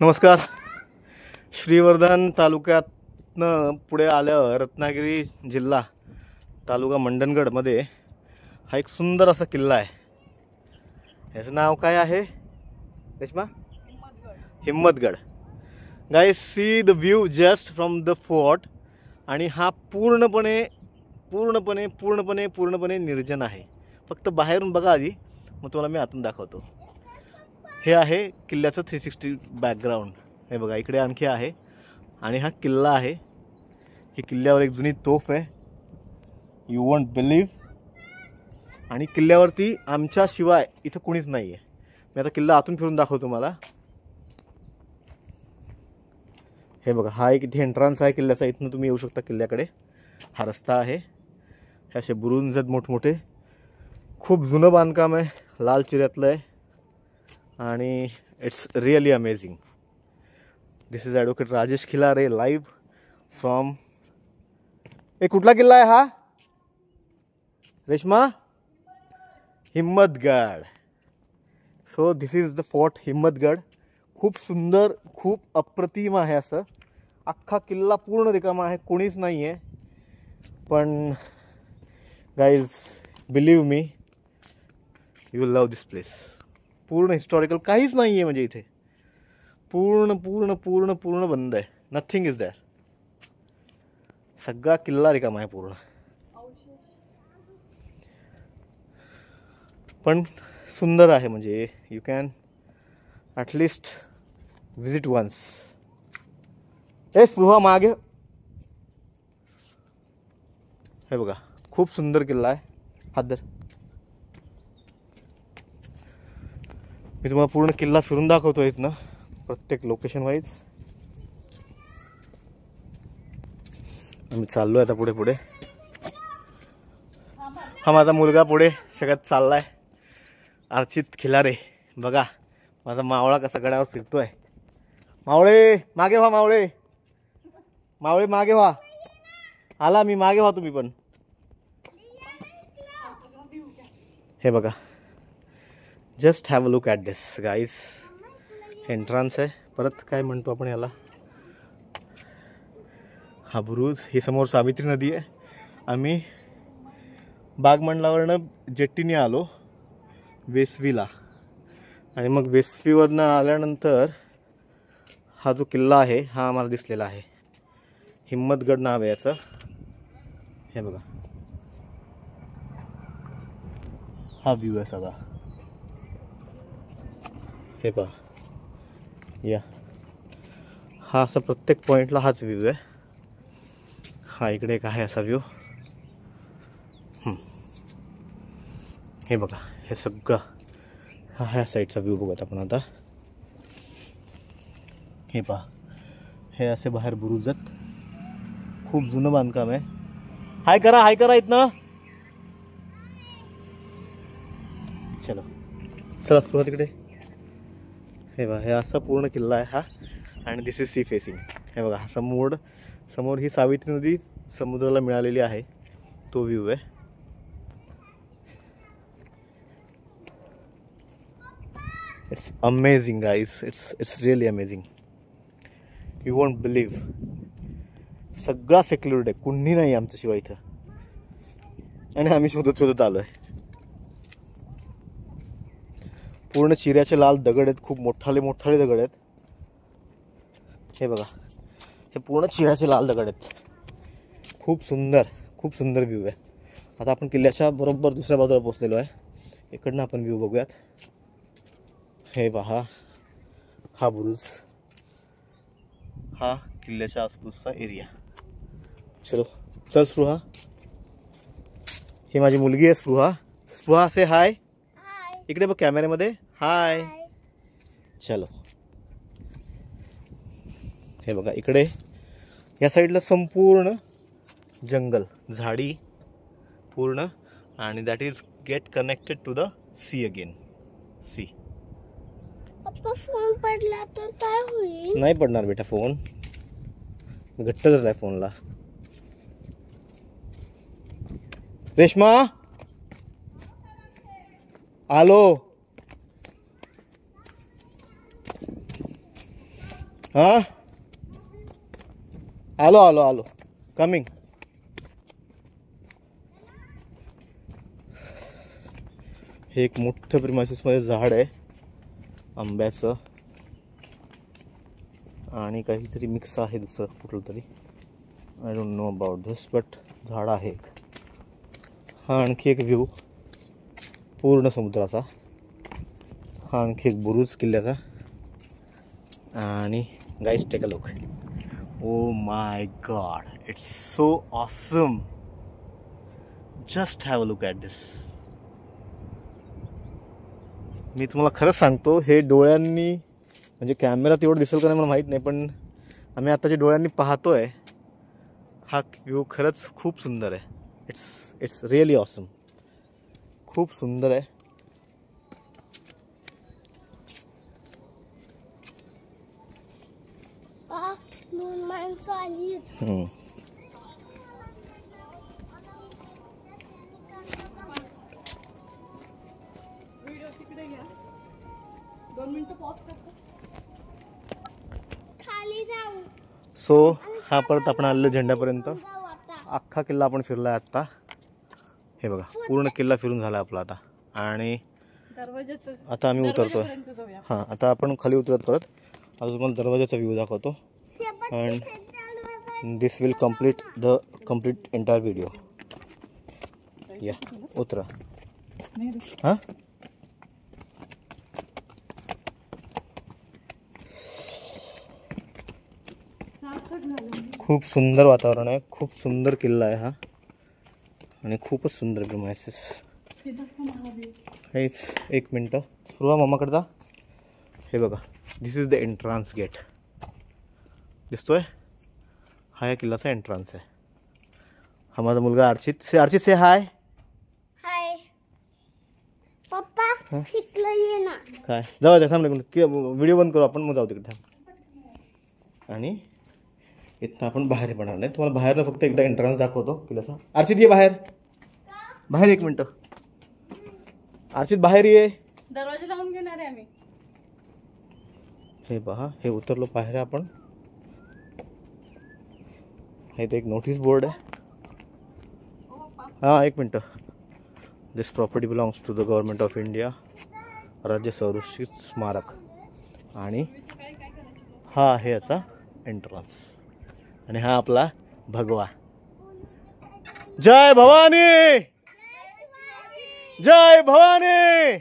नमस्कार. श्रीवर्धन तालुक्यातनं पुढे आल्यावर रत्नागिरी जिल्हा तालुका मंडणगडमध्ये हा एक सुंदर असा किल्ला आहे. याचं नाव काय आहे Reshma? Himmatgad. Guys, see the view just from the fort. आणि हा पूर्णपणे पूर्णपणे पूर्णपणे पूर्णपणे निर्जन आहे. फक्त बाहेरून बघा आधी, मग तुम्हाला मी आतून दाखवतो. हे आहे किल्ल्याचं 360 बॅकग्राऊंड. हे बघा, इकडे आणखी आहे आणि हा किल्ला आहे. ही किल्ल्यावर एक जुनी तोफ आहे, यू वोंट बिलीव्ह. आणि किल्ल्यावरती आमच्या शिवाय इथं कुणीच नाही आहे. मी आता किल्ला आतून फिरून दाखवतो तुम्हाला. हे बघा, हा एक इथे एंट्रन्स आहे किल्ल्याचा. इथनं तुम्ही येऊ शकता किल्ल्याकडे. हा रस्ता आहे. हे असे बुरुंज आहेत मोठमोठे. खूप जुनं बांधकाम आहे, लाल चिऱ्यातलं आहे आणि it's really amazing. This is advocate Rajesh Khilare live from. कुठला किल्ला आहे हा Reshma? Himmatgad. So this is the fort Himmatgad. खूप सुंदर, खूप अप्रतिम आहे. असं अख्खा किल्ला पूर्ण रिकामा आहे, कोणीच नाही आहे. पण guys, believe me, you will love this place. पूर्ण हिस्टॉरिकल काहीच नाही आहे. म्हणजे इथे पूर्ण पूर्ण पूर्ण पूर्ण बंद आहे. Nothing is there. सगळा किल्ला रिकामा आहे पूर्ण. पण सुंदर आहे. म्हणजे you can at least visit once. Spruha मागे. हे बघा, खूप सुंदर किल्ला आहे. हात धर. मी तुम्हाला पूर्ण किल्ला फिरून दाखवतो इथनं, प्रत्येक लोकेशन वाईज. आम्ही चाललो आहे आता पुढे पुढे. हा माझा मुलगा पुढे सगळ्यात चाललाय, अर्चित खिलारे. बघा माझा मावळा कसा गड्यावर फिरतोय. मावळे मागे व्हा, मावळे मावळे मागे व्हा. आला मी, मागे व्हा तुम्ही पण. हे बघा, just have a look at this guys. Entrance आहे. परत काय म्हणतो आपण याला? हा बुरुज. ही समोर सावित्री नदी आहे. आम्ही बागमंडलावरनं जेट्टीने आलो वेसवीला. आणि मग वेसवीवरनं आल्यानंतर हा जो किल्ला आहे हा आम्हाला दिसलेला आहे. हिम्मतगड नाव आहे याचं. हे बघा, हा व्ह्यू आहे सगळा. हे पहा, या हा असा प्रत्येक पॉईंटला हाच व्ह्यू आहे. हा इकडे एक आहे असा व्ह्यू. हे बघा, हे सगळं हा ह्या साईडचा व्ह्यू बघत आपण आता. हे पहा, हे असे बाहेर बुरुज आहेत. खूप जुनं बांधकाम आहे. हाय करा, हाय करा इथनं. चलो चला स्पृहा तिकडे. हे बघा, हे असा पूर्ण किल्ला आहे हा. आणि दिस इज सी फेसिंग. हे बघा, समोर ही सावित्री नदी समुद्राला मिळालेली आहे, तो व्ह्यू आहे. It's amazing guys. It's really amazing. You won't believe. सगळा सेक्युलर्ड आहे, कुणी नाही आमच्याशिवाय इथं. आणि आम्ही शोधत आलो आहे. पूर्ण चिऱ्याचे लाल दगड आहेत, खूप मोठाले दगड आहेत. हे बघा, हे पूर्ण चिऱ्याचे लाल दगड आहेत. खूप सुंदर व्ह्यू आहे. आता आपण किल्ल्याच्या बरोबर दुसऱ्या बाजूला पोहोचलेलो आहे. इकडनं आपण व्ह्यू बघूयात. हे पहा, हा बुरुज, हा किल्ल्याच्या आसपासचा एरिया. चल स्पृहा. ही माझी मुलगी आहे स्पृहा. स्पृहा से हाय. इकडे बघ कॅमेऱ्यामध्ये. हाय. चलो. हे बघा, इकडे या साईडला संपूर्ण जंगल, झाडी पूर्ण. आणि that is get connected to the sea again. Sea. पप्पा, फोन पडला तर काय होईल? नाही पडणार बेटा फोन. घट्ट धरलाय फोनला. रेश्मा आलो. हां आलो आलो आलो कमिंग. हे एक मोठं प्रिमायसिसमध्ये झाड आहे आंब्याचं आणि काहीतरी मिक्स आहे दुसरं कुठलं तरी. I don't know about this but झाड आहे एक. हा आणखी एक व्ह्यू पूर्ण समुद्राचा. हा आणखी एक बुरुज किल्ल्याचा. आणि guys take a look. Oh my god it's so awesome. Just have a look at this. मी तुम्हाला खरंच सांगतो हे डोळ्यांनी म्हणजे कॅमेरा तेवढं दिसेल का नाही मला माहीत नाही पण आम्ही आता जे डोळ्यांनी पाहतोय हा व्ह्यू खरंच खूप सुंदर आहे. It's really awesome. खूप सुंदर आहे. दोन माणसं आली. खाली जाऊ. सो हा परत आपण आलेलो झेंड्यापर्यंत. अख्खा किल्ला आपण फिरला आत्ता. हे बघा पूर्ण किल्ला फिरून झाला आपला आता. आणि आता आम्ही उतरतोय. हां आता आपण खाली उतरत परत अजून तुम्हाला दरवाजाचा व्ह्यू दाखवतो. And this will complete entire video. या उतरा. हां खूप सुंदर वातावरण आहे. खूप सुंदर किल्ला आहे हा आणि खूपच सुंदर प्रिमायसिस. हेच एक मिनटं स्पृहा मामाकडे जा. हे बघा this is the entrance gate. दिसतोय हा या किल्ल्याचा एंट्रान्स आहे. हा माझा मुलगा अर्चित. से हाय. हाय पप्पा. तिकडे ये ना. काय जाऊ द्या थांब व्हिडिओ बंद करू आपण मग जाऊ तिकडे थांब. आणि इथं आपण बाहेर पडणार नाही. तुम्हाला बाहेरनं फक्त एकदा एंट्रन्स दाखवतो किल्ल्याचा. अर्चित ये बाहेर. बाहेर एक मिनटं. अर्चित बाहेर ये. दरवाजा लावून घेणार आहे आम्ही. हे पहा हे उतरलो बाहेर आपण. हे एक नोटीस बोर्ड आहे. हां एक मिनटं. This property belongs to the government of India. राज्य संरक्षित स्मारक. आणि हा आहे याचा एंट्रन्स. आणि हा आपला भगवा. जय भवानी. जय भवानी.